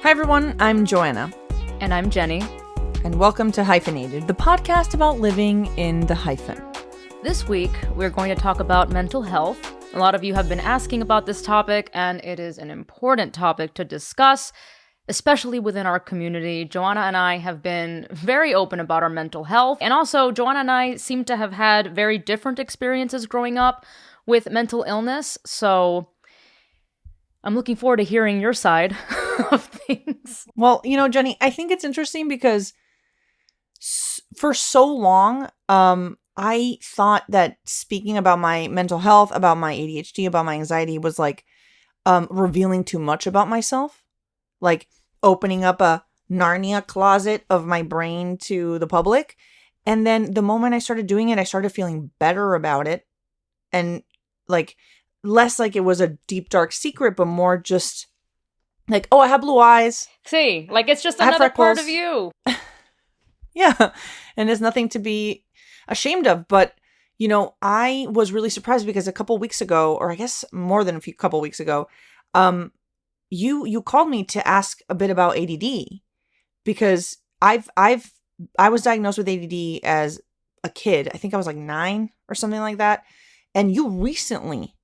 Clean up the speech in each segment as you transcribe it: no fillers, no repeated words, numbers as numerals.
Hi everyone, I'm Joanna. And I'm Jenny. And welcome to Hyphenated, the podcast about living in the hyphen. This week, we're going to talk about mental health. A lot of you have been asking about this topic, and it is an important topic to discuss, especially within our community. Joanna and I have been very open about our mental health, and also Joanna and I seem to have had very different experiences growing up with mental illness, so I'm looking forward to hearing your side of things. Well, you know, Jenny, I think it's interesting because for so long, I thought that speaking about my mental health, about my ADHD, about my anxiety was like revealing too much about myself. Like opening up a Narnia closet of my brain to the public. And then the moment I started doing it, I started feeling better about it. And like less like it was a deep, dark secret, but more just like, oh, I have blue eyes. See, like it's just another part of you. Yeah. And there's nothing to be ashamed of. But, you know, I was really surprised because a couple weeks ago, or I guess more than couple weeks ago, you called me to ask a bit about ADD because I was diagnosed with ADD as a kid. I think I was like 9 or something like that. And you recently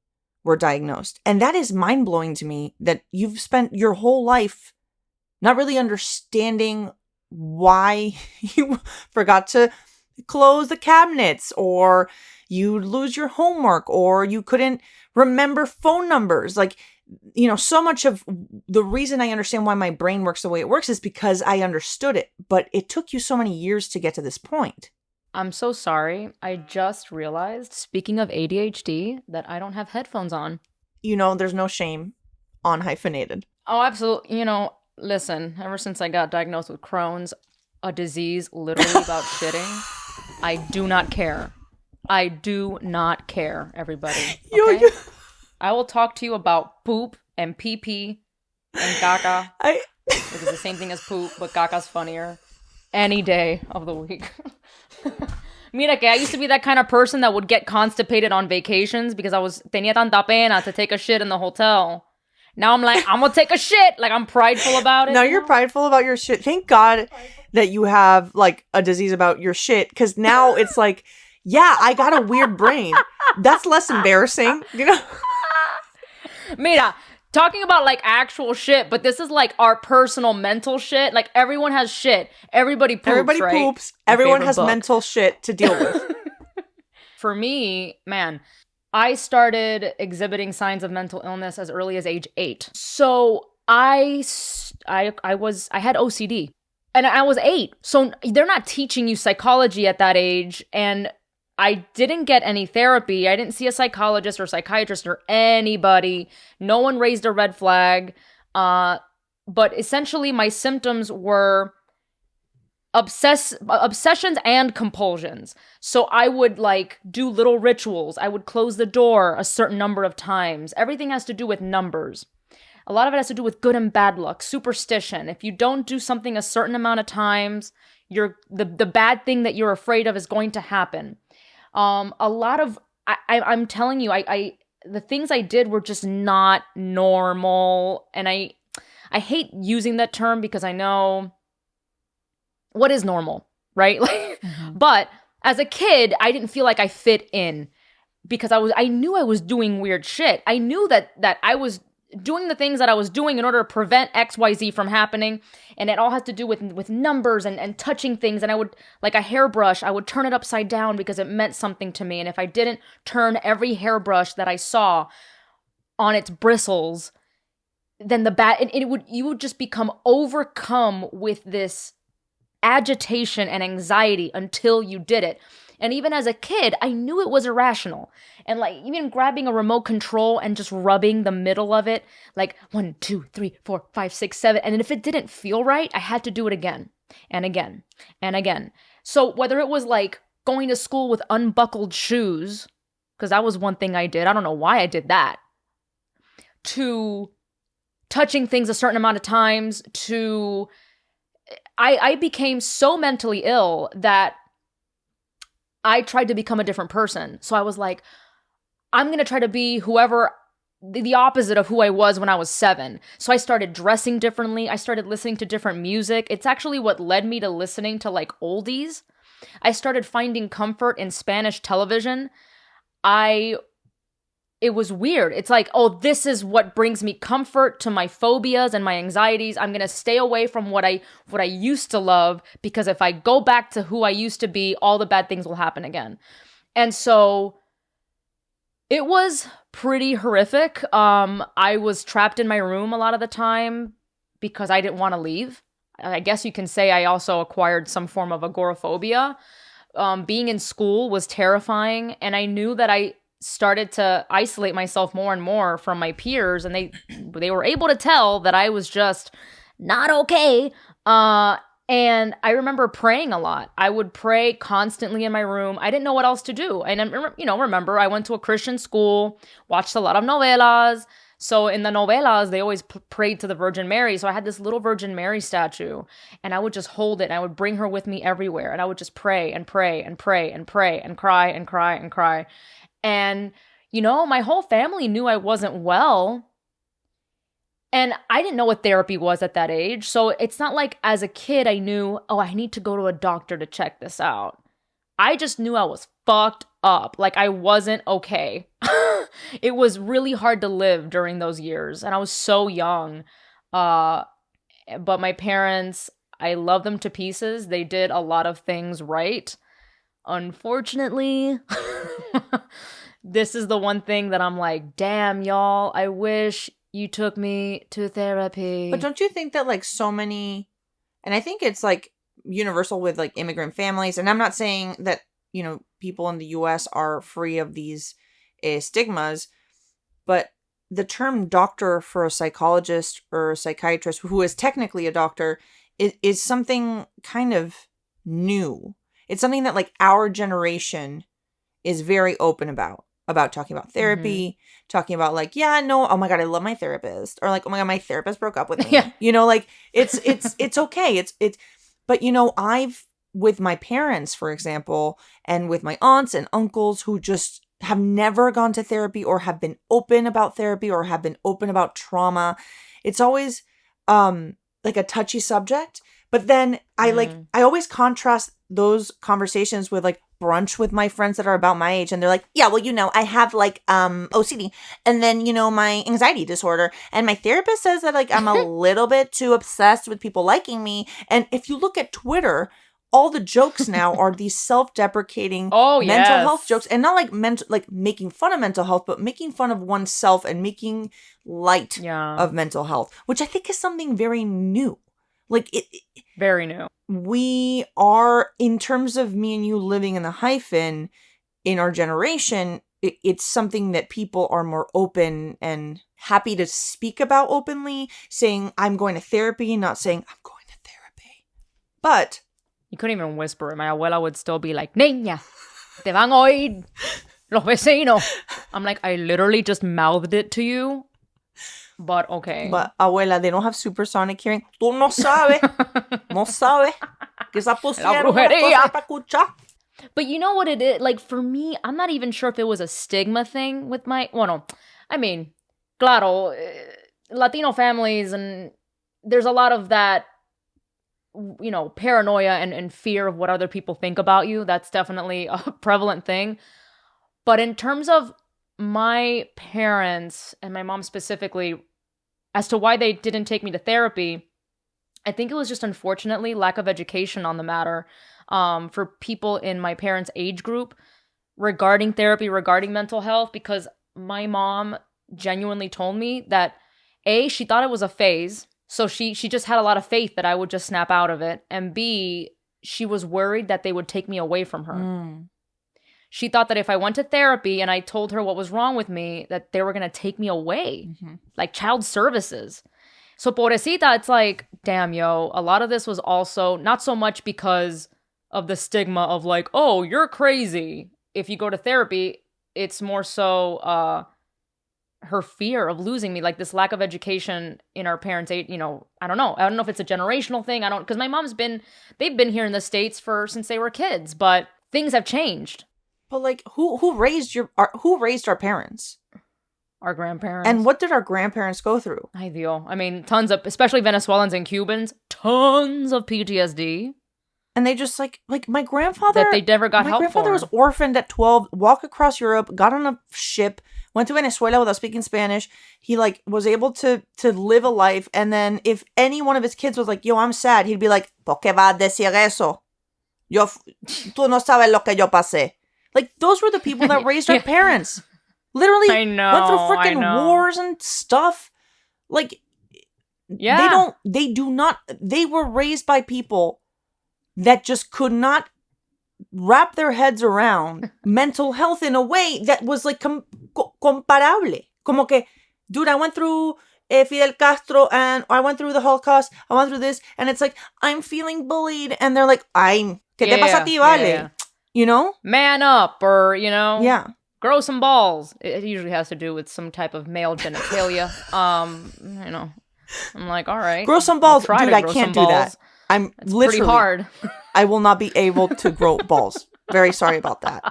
were diagnosed. And that is mind-blowing to me that you've spent your whole life not really understanding why you forgot to close the cabinets, or you lose your homework, or you couldn't remember phone numbers. Like, you know, so much of the reason I understand why my brain works the way it works is because I understood it. But it took you so many years to get to this point. I'm so sorry. I just realized, speaking of ADHD, that I don't have headphones on. You know, there's no shame on Hyphenated. Oh, absolutely. You know, listen, ever since I got diagnosed with Crohn's, a disease literally about shitting, I do not care. I do not care, everybody. Okay? I will talk to you about poop and pee-pee and caca. Which is the same thing as poop, but caca's funnier. Any day of the week. Mira que I used to be that kind of person that would get constipated on vacations because tenía tanta pena to take a shit in the hotel. Now I'm like, I'm gonna take a shit. Like, I'm prideful about it. Now you're prideful about your shit. Thank God that you have like a disease about your shit, because now it's like, yeah, I got a weird brain. That's less embarrassing, you know? Mira, talking about like actual shit, but this is like our personal mental shit. Like, everyone has shit. Everybody poops, Everybody right? poops. Everyone has mental shit to deal with. For me, man, I started exhibiting signs of mental illness as early as age 8. So I had OCD, and I was 8. So they're not teaching you psychology at that age, and I didn't get any therapy. I didn't see a psychologist or psychiatrist or anybody. No one raised a red flag. But essentially my symptoms were obsessions and compulsions. So I would like do little rituals. I would close the door a certain number of times. Everything has to do with numbers. A lot of it has to do with good and bad luck, superstition. If you don't do something a certain amount of times, the bad thing that you're afraid of is going to happen. I'm telling you, the things I did were just not normal. And I hate using that term because I know what is normal, right? Like, but as a kid, I didn't feel like I fit in because I knew I was doing weird shit. I knew that I was doing the things that I was doing in order to prevent XYZ from happening. And it all has to do with numbers and touching things. And I would, like a hairbrush, I would turn it upside down because it meant something to me. And if I didn't turn every hairbrush that I saw on its bristles, then you would just become overcome with this agitation and anxiety until you did it. And even as a kid, I knew it was irrational. And like even grabbing a remote control and just rubbing the middle of it, like 1, 2, 3, 4, 5, 6, 7. And then if it didn't feel right, I had to do it again and again and again. So whether it was like going to school with unbuckled shoes, because that was one thing I did. I don't know why I did that. To touching things a certain amount of times, to I became so mentally ill that I tried to become a different person. So I was like, I'm going to try to be whoever the opposite of who I was when I was 7. So I started dressing differently. I started listening to different music. It's actually what led me to listening to like oldies. I started finding comfort in Spanish television. It was weird. It's like, oh, this is what brings me comfort to my phobias and my anxieties. I'm going to stay away from what I used to love, because if I go back to who I used to be, all the bad things will happen again. And so it was pretty horrific. I was trapped in my room a lot of the time because I didn't want to leave. I guess you can say I also acquired some form of agoraphobia. Being in school was terrifying, and I knew that I started to isolate myself more and more from my peers, and they were able to tell that I was just not okay. And I remember praying a lot. I would pray constantly in my room. I didn't know what else to do. And remember, I went to a Christian school, watched a lot of novelas. So in the novelas, they always prayed to the Virgin Mary. So I had this little Virgin Mary statue, and I would just hold it, and I would bring her with me everywhere. And I would just pray and pray and pray and pray and cry and cry and cry. And, my whole family knew I wasn't well. And I didn't know what therapy was at that age. So it's not like as a kid I knew, oh, I need to go to a doctor to check this out. I just knew I was fucked up. Like, I wasn't okay. It was really hard to live during those years. And I was so young. But my parents, I love them to pieces. They did a lot of things right. Unfortunately, this is the one thing that I'm like, damn, y'all, I wish you took me to therapy. But don't you think that like so many, and I think it's like universal with like immigrant families, and I'm not saying that, people in the US are free of these stigmas, but the term doctor for a psychologist or a psychiatrist who is technically a doctor is something kind of new. It's something that like our generation is very open about talking about therapy, talking about like, yeah, no, oh my God, I love my therapist. Or like, oh my God, my therapist broke up with me. Yeah. Like it's okay. But I've, with my parents, for example, and with my aunts and uncles who just have never gone to therapy or have been open about therapy or have been open about trauma. It's always like a touchy subject. But then I always contrast those conversations with like brunch with my friends that are about my age, and they're like, yeah, well, I have like OCD, and then my anxiety disorder, and my therapist says that like I'm a little bit too obsessed with people liking me. And if you look at Twitter, all the jokes now are these self-deprecating mental health jokes, and not like making fun of mental health, but making fun of oneself and making light of mental health, which I think is something very new. Like very new. We are, in terms of me and you living in the hyphen in our generation, it's something that people are more open and happy to speak about openly, saying I'm going to therapy, not saying I'm going to therapy. But you couldn't even whisper it. My abuela would still be like, niña, te van a oír los vecinos. I'm like, I literally just mouthed it to you. But okay. But abuela, they don't have supersonic hearing. Tú no sabes. No sabes. Que esa pusieron una cosa para escuchar. But you know what it is? Like, for me, I'm not even sure if it was a stigma thing with my... Well, no. I mean, claro, Latino families, and there's a lot of that, paranoia and fear of what other people think about you. That's definitely a prevalent thing. But in terms of my parents, and my mom specifically, as to why they didn't take me to therapy, I think it was just, unfortunately, lack of education on the matter for people in my parents' age group regarding therapy, regarding mental health, because my mom genuinely told me that, A, she thought it was a phase, so she just had a lot of faith that I would just snap out of it, and B, she was worried that they would take me away from her. She thought that if I went to therapy and I told her what was wrong with me, that they were going to take me away, like child services. So pobrecita, it's like, damn, yo, a lot of this was also not so much because of the stigma of like, oh, you're crazy if you go to therapy. It's more so her fear of losing me, like this lack of education in our parents' age. I don't know. I don't know if it's a generational thing. Because my mom's they've been here in the States since they were kids, but things have changed. But like, who raised our parents? our grandparents. And what did our grandparents go through? Ay, Dios. I mean, tons of, especially Venezuelans and Cubans, tons of PTSD. And they just like my grandfather. That they never got help for. My grandfather was orphaned at 12, walked across Europe, got on a ship, went to Venezuela without speaking Spanish. He like was able to live a life. And then if any one of his kids was like, yo, I'm sad, he'd be like, ¿por qué vas a decir eso? Tú no sabes lo que yo pasé. Like, those were the people that raised our parents. Literally I know, went through freaking wars and stuff. Like, yeah. They were raised by people that just could not wrap their heads around mental health in a way that was like comparable. Como que, dude, I went through Fidel Castro and I went through the Holocaust. I went through this. And it's like, I'm feeling bullied. And they're like, ¿qué te pasa a ti, vale? Yeah. You know? Man up, or, you know? Yeah. Grow some balls. It usually has to do with some type of male genitalia. You know, I'm like, all right. Grow some balls. Dude, I can't do that. I'm it's literally pretty hard. I will not be able to grow balls. Very sorry about that.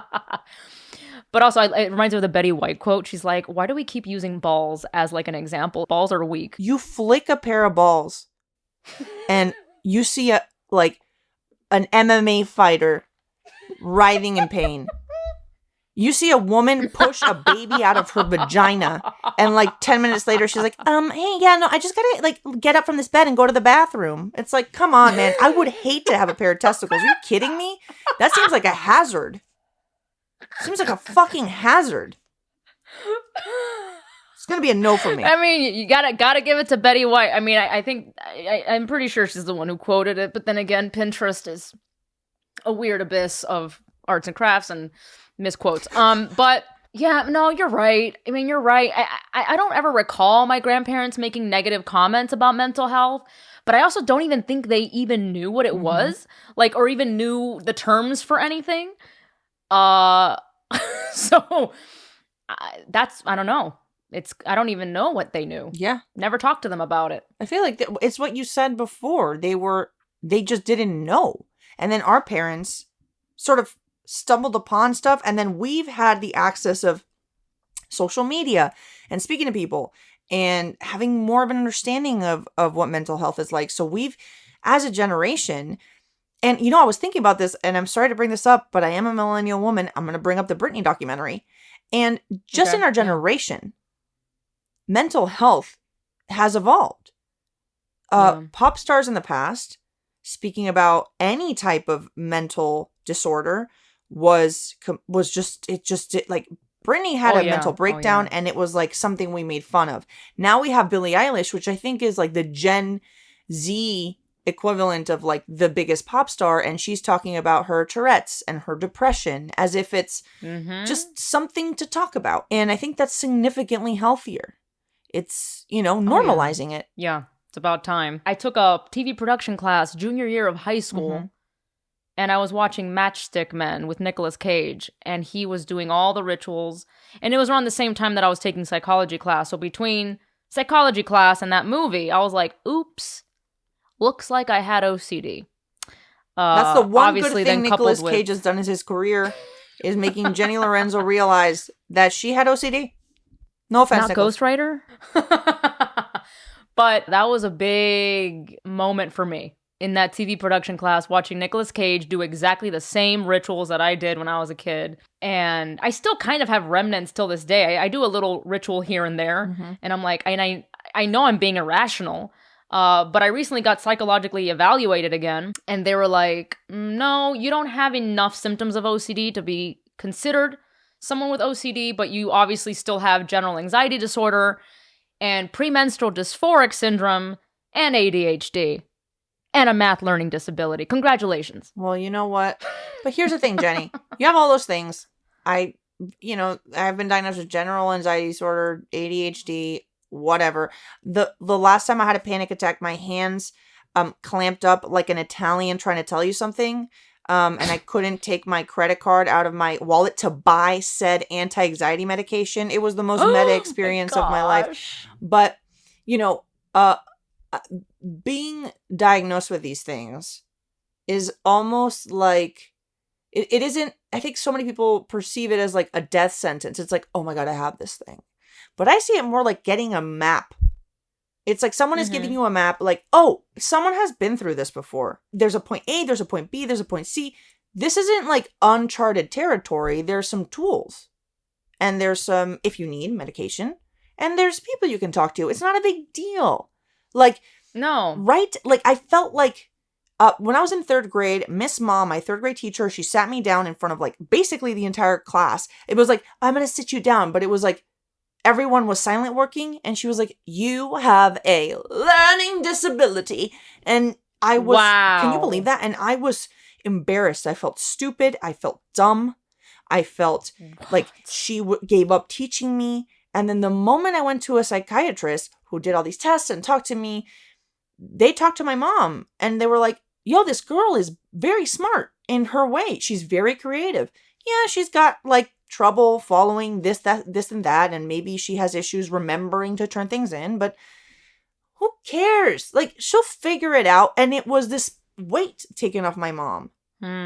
But also, it reminds me of the Betty White quote. She's like, why do we keep using balls as like an example? Balls are weak. You flick a pair of balls and you see an MMA fighter writhing in pain. You see a woman push a baby out of her vagina, and like 10 minutes later, she's like, hey, yeah, no, I just gotta like get up from this bed and go to the bathroom. It's like, come on, man. I would hate to have a pair of testicles. Are you kidding me? That seems like a hazard. Seems like a fucking hazard. It's gonna be a no for me. I mean, you gotta give it to Betty White. I mean, I think I'm pretty sure she's the one who quoted it. But then again, Pinterest is a weird abyss of arts and crafts and misquotes. But yeah, no, you're right. I mean, you're right. I don't ever recall my grandparents making negative comments about mental health, but I also don't even think they even knew what it was, like, or even knew the terms for anything. So that's, I don't know. I don't even know what they knew. Yeah. Never talked to them about it. I feel like it's what you said before. They just didn't know. And then our parents sort of stumbled upon stuff, and then we've had the access of social media and speaking to people and having more of an understanding of what mental health is like. So we've, as a generation, and you know, I was thinking about this, and I'm sorry to bring this up, but I am a millennial woman. I'm going to bring up the Britney documentary. And just in our generation, mental health has evolved. Pop stars in the past, speaking about any type of mental disorder, was just like Britney had a mental breakdown, and it was like something we made fun of. Now we have Billie Eilish, which I think is like the Gen Z equivalent of like the biggest pop star, and she's talking about her Tourette's and her depression as if it's just something to talk about. And I think that's significantly healthier. It's, you know, normalizing it. Yeah, it's about time. I took a TV production class junior year of high school. And I was watching Matchstick Men with Nicolas Cage, and he was doing all the rituals. And it was around the same time that I was taking psychology class. So between psychology class and that movie, I was like, oops, looks like I had OCD. That's the one good thing Nicolas Cage has done in his career, is making Jenny Lorenzo realize that she had OCD. No offense, not Nicholas. Ghostwriter. But that was a big moment for me. In that TV production class, watching Nicolas Cage do exactly the same rituals that I did when I was a kid. And I still kind of have remnants till this day. I do a little ritual here and there. And I'm like, and I know I'm being irrational. But I recently got psychologically evaluated again. And they were like, no, you don't have enough symptoms of OCD to be considered someone with OCD. But you obviously still have general anxiety disorder and premenstrual dysphoric syndrome and ADHD. And a math learning disability. Congratulations. Well, you know what? But here's the thing, Jenny. You have all those things. I've been diagnosed with general anxiety disorder, ADHD, whatever. The last time I had a panic attack, my hands clamped up like an Italian trying to tell you something. And I couldn't take my credit card out of my wallet to buy said anti-anxiety medication. It was the most meta experience of my life. But, you know, being diagnosed with these things is almost like it isn't. I think so many people perceive it as like a death sentence. It's like, oh my God, I have this thing. but I see it more like getting a map. It's like someone is giving you a map, like, oh, someone has been through this before. There's a point A, there's a point B, there's a point C. This isn't like uncharted territory. There's some tools. And there's some, if you need, medication. And there's people you can talk to. It's not a big deal. Like, no. Right? Like, I felt like when I was in 3rd grade, Miss Mom, my 3rd grade teacher, she sat me down in front of like basically the entire class. It was like, I'm going to sit you down. But it was like, everyone was silent working. And she was like, you have a learning disability. And I was, Can you believe that? And I was embarrassed. I felt stupid. I felt dumb. I felt like she gave up teaching me. And then the moment I went to a psychiatrist who did all these tests and talked to me, they talked to my mom and they were like, yo, this girl is very smart in her way. She's very creative. Yeah, she's got like trouble following this and that. And maybe she has issues remembering to turn things in, but who cares? Like, she'll figure it out. And it was this weight taken off my mom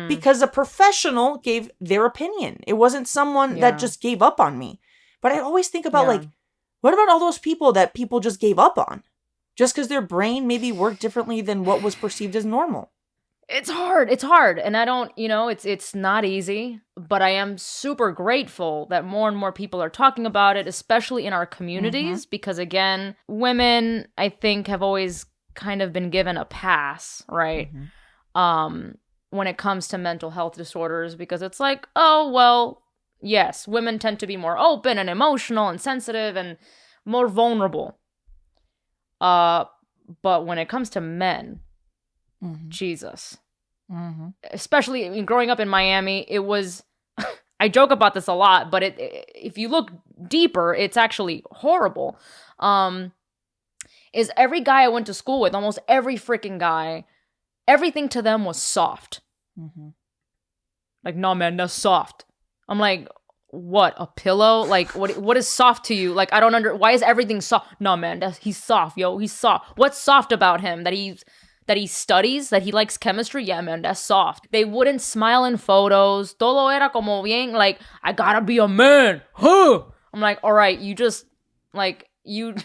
because a professional gave their opinion. It wasn't someone that just gave up on me. But I always think about like, what about all those people that people just gave up on? Just because their brain maybe worked differently than what was perceived as normal. It's hard. It's hard. And I don't, it's not easy, but I am super grateful that more and more people are talking about it, especially in our communities, because again, women, I think, have always kind of been given a pass, right? When it comes to mental health disorders, because it's like, oh, well, yes, women tend to be more open and emotional and sensitive and more vulnerable. But when it comes to men, Jesus, especially growing up in Miami, it was, I joke about this a lot, but if you look deeper, it's actually horrible. Is every guy I went to school with, almost every freaking guy, everything to them was soft. Like, no, man, that's soft. I'm like, what, a pillow? Like, what is soft to you? Like, I don't why is everything soft? No, man, he's soft, yo, he's soft. What's soft about him? That he studies, that he likes chemistry? Yeah, man, that's soft. They wouldn't smile in photos. Todo era como bien, like, I gotta be a man. Huh. I'm like, all right, you just, like, you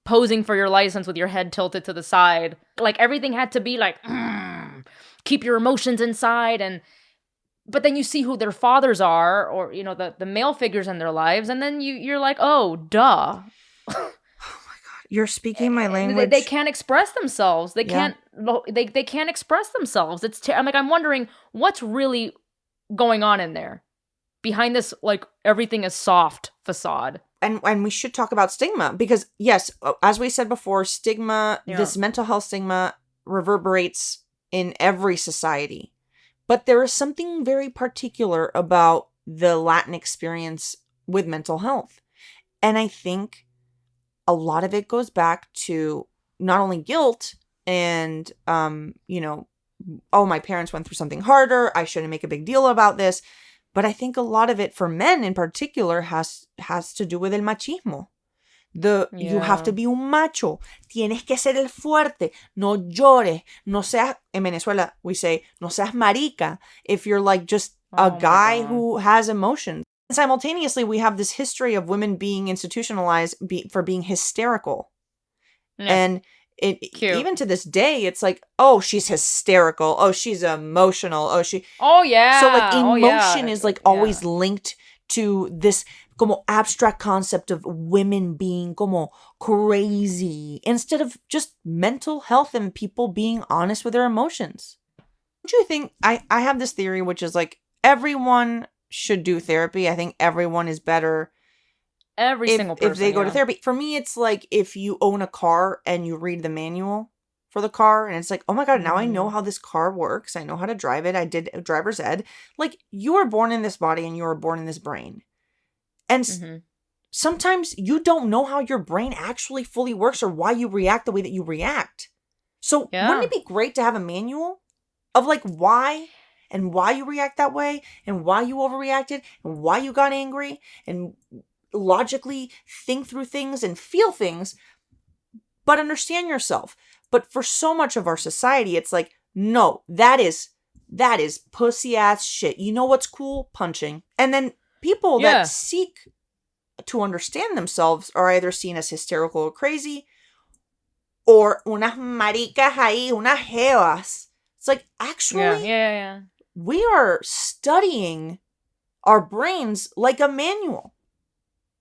posing for your license with your head tilted to the side. Like, everything had to be like, keep your emotions inside. But then you see who their fathers are, or, the male figures in their lives, and then you're like, oh, duh. You're speaking my language. They can't express themselves. They can't. They can't express themselves. I'm wondering what's really going on in there behind this, like, everything is soft facade. And we should talk about stigma because, yes, as we said before, stigma, this mental health stigma reverberates in every society. But there is something very particular about the Latin experience with mental health. And I think a lot of it goes back to not only guilt and, oh, my parents went through something harder, I shouldn't make a big deal about this. But I think a lot of it for men in particular has to do with el machismo. You have to be un macho. Tienes que ser el fuerte. No llores. No seas, in Venezuela, we say, no seas marica. If you're like just a guy who has emotions. And simultaneously, we have this history of women being institutionalized for being hysterical. Yeah. And even to this day, it's like, oh, she's hysterical. Oh, she's emotional. Oh, yeah. So like emotion is like always linked to this como abstract concept of women being como crazy instead of just mental health and people being honest with their emotions. Don't you think, I have this theory, which is like everyone should do therapy. I think everyone is better single person, if they go to therapy. For me, it's like if you own a car and you read the manual for the car and it's like, oh my God, now I know how this car works. I know how to drive it. I did driver's ed. Like, you were born in this body and you were born in this brain. And sometimes you don't know how your brain actually fully works or why you react the way that you react. So wouldn't it be great to have a manual of like why you react that way and why you overreacted and why you got angry and logically think through things and feel things, but understand yourself. But for so much of our society, it's like, no, that is pussy ass shit. You know what's cool? Punching. And then people that seek to understand themselves are either seen as hysterical or crazy, or unas maricas ahí, unas jevas. It's like, actually, Yeah. we are studying our brains like a manual.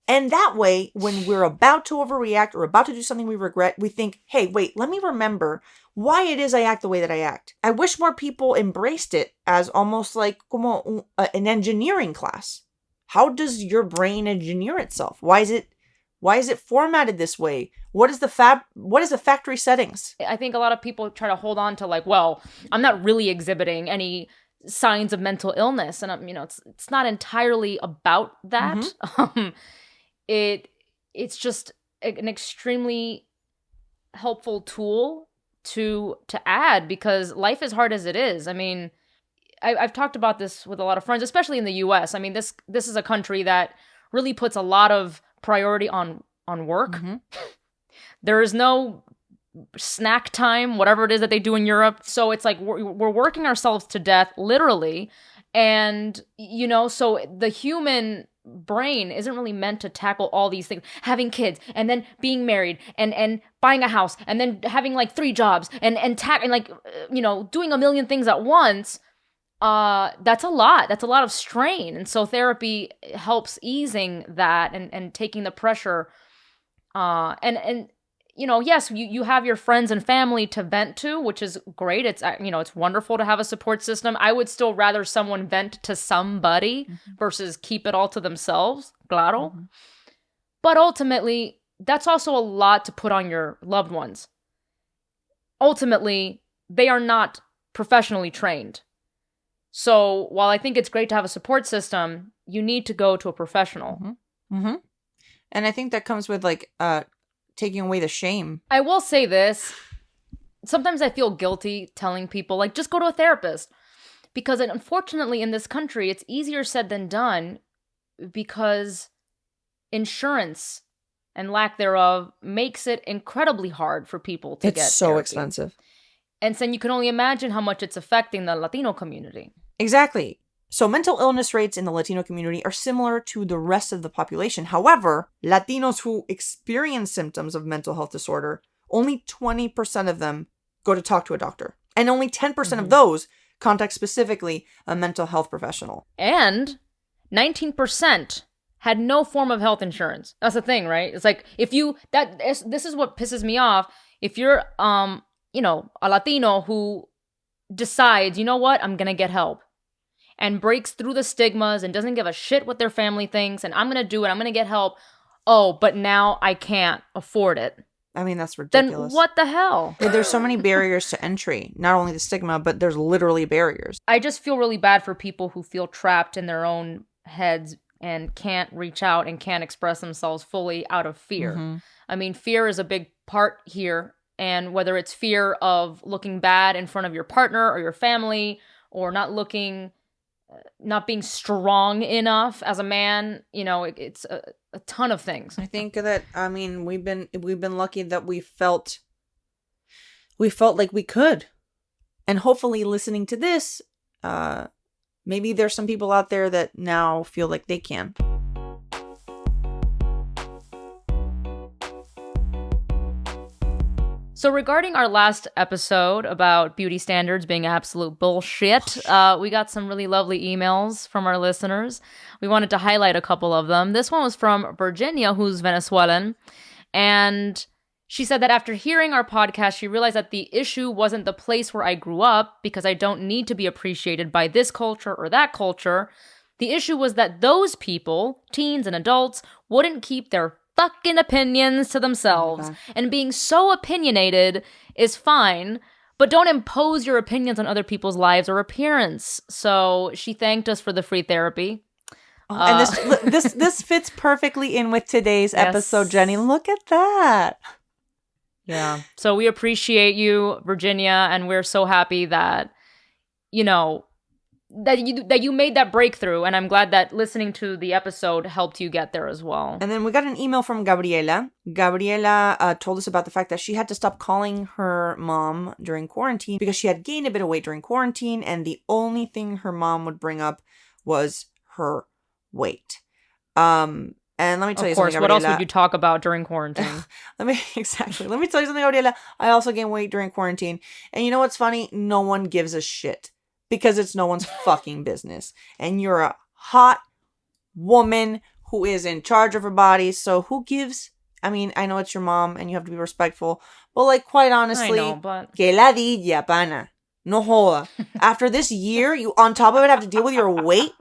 And that way, when we're about to overreact or about to do something we regret, we think, hey, wait, let me remember why it is I act the way that I act. I wish more people embraced it as almost like como an engineering class. How does your brain engineer itself? Why is it formatted this way? What is the factory settings? I think a lot of people try to hold on to like, well, I'm not really exhibiting any signs of mental illness, and it's not entirely about that. Mm-hmm. It's just an extremely helpful tool to add, because life is hard as it is. I mean, I've talked about this with a lot of friends, especially in the U.S. I mean, this is a country that really puts a lot of priority on work. Mm-hmm. There is no snack time, whatever it is that they do in Europe. So it's like we're working ourselves to death, literally. And, so the human brain isn't really meant to tackle all these things. Having kids, and then being married, and buying a house, and then having like 3 jobs, and doing a million things at once. That's a lot. That's a lot of strain. And so therapy helps easing that and taking the pressure. Yes, you have your friends and family to vent to, which is great. It's, it's wonderful to have a support system. I would still rather someone vent to somebody versus keep it all to themselves. Claro. Mm-hmm. But ultimately, that's also a lot to put on your loved ones. Ultimately, they are not professionally trained. So while I think it's great to have a support system, you need to go to a professional. Mm-hmm. Mm-hmm. And I think that comes with like taking away the shame. I will say this. Sometimes I feel guilty telling people, like, just go to a therapist. Because unfortunately in this country, it's easier said than done, because insurance and lack thereof makes it incredibly hard for people to get therapy. It's so expensive. And so you can only imagine how much it's affecting the Latino community. Exactly. So mental illness rates in the Latino community are similar to the rest of the population. However, Latinos who experience symptoms of mental health disorder, only 20% of them go to talk to a doctor. And only 10% of those contact specifically a mental health professional. And 19% had no form of health insurance. That's the thing, right? It's like, this is what pisses me off. If you're, a Latino who decides, you know what, I'm going to get help, and breaks through the stigmas and doesn't give a shit what their family thinks, and I'm going to do it, I'm going to get help. Oh, but now I can't afford it. I mean, that's ridiculous. Then what the hell? There's so many barriers to entry. Not only the stigma, but there's literally barriers. I just feel really bad for people who feel trapped in their own heads and can't reach out and can't express themselves fully out of fear. Mm-hmm. I mean, fear is a big part here. And whether it's fear of looking bad in front of your partner or your family, or not being strong enough as a man, it's a ton of things. I think that, we've been lucky that we felt like we could. And hopefully listening to this, maybe there's some people out there that now feel like they can. So regarding our last episode about beauty standards being absolute bullshit, we got some really lovely emails from our listeners. We wanted to highlight a couple of them. This one was from Virginia, who's Venezuelan. And she said that after hearing our podcast, she realized that the issue wasn't the place where I grew up, because I don't need to be appreciated by this culture or that culture. The issue was that those people, teens and adults, wouldn't keep their fucking opinions to themselves. And being so opinionated is fine, but don't impose your opinions on other people's lives or appearance. So she thanked us for the free therapy. And this fits perfectly in with today's episode, Jenny. Look at that. Yeah. So we appreciate you, Virginia, and we're so happy that, that you made that breakthrough, and I'm glad that listening to the episode helped you get there as well. And then we got an email from Gabriela. Gabriela told us about the fact that she had to stop calling her mom during quarantine because she had gained a bit of weight during quarantine, and the only thing her mom would bring up was her weight. And And let me tell you Of course, something, what else Gabriela. would you talk about during quarantine? Let me tell you something, Gabriela. I also gained weight during quarantine. And you know what's funny? No one gives a shit. Because it's no one's fucking business. And you're a hot woman who is in charge of her body. So who gives? I mean, I know it's your mom and you have to be respectful. But like, quite honestly, I know, but... que ladilla, pana. No joda. After this year, you on top of it have to deal with your weight?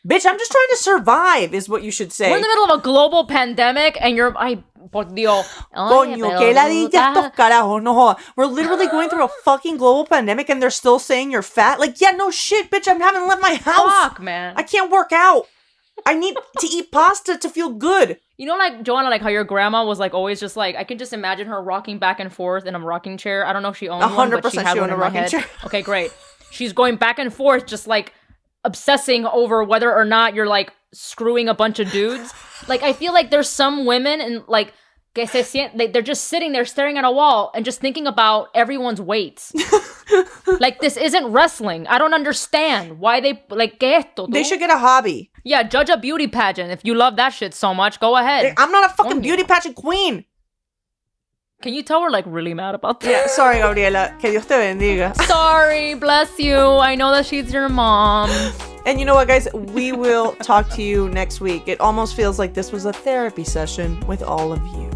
Bitch, I'm just trying to survive, is what you should say. We're in the middle of a global pandemic and you're... Ay, por Dios. Coño, que ladilla estos carajos, no joda. We're literally going through a fucking global pandemic and they're still saying you're fat? Like, yeah, no shit, bitch, I haven't left my house. Fuck, man. I can't work out. I need to eat pasta to feel good. You know, like, Joanna, like how your grandma was like always just like, I can just imagine her rocking back and forth in a rocking chair. I don't know if she owned one, but she had one in my head. Chair. Okay, great. She's going back and forth just like obsessing over whether or not you're like screwing a bunch of dudes. Like, I feel like there's some women and like they're just sitting there staring at a wall and just thinking about everyone's weights. Like, this isn't wrestling. I don't understand why they like ¿qué esto, tú? They should get a hobby. Yeah, judge a beauty pageant. If you love that shit so much, go ahead. I'm not a fucking beauty pageant queen. Can you tell we're like really mad about that? Yeah, sorry, Gabriela. Que Dios te bendiga. Sorry, bless you. I know that she's your mom. And you know what, guys? We will talk to you next week. It almost feels like this was a therapy session with all of you.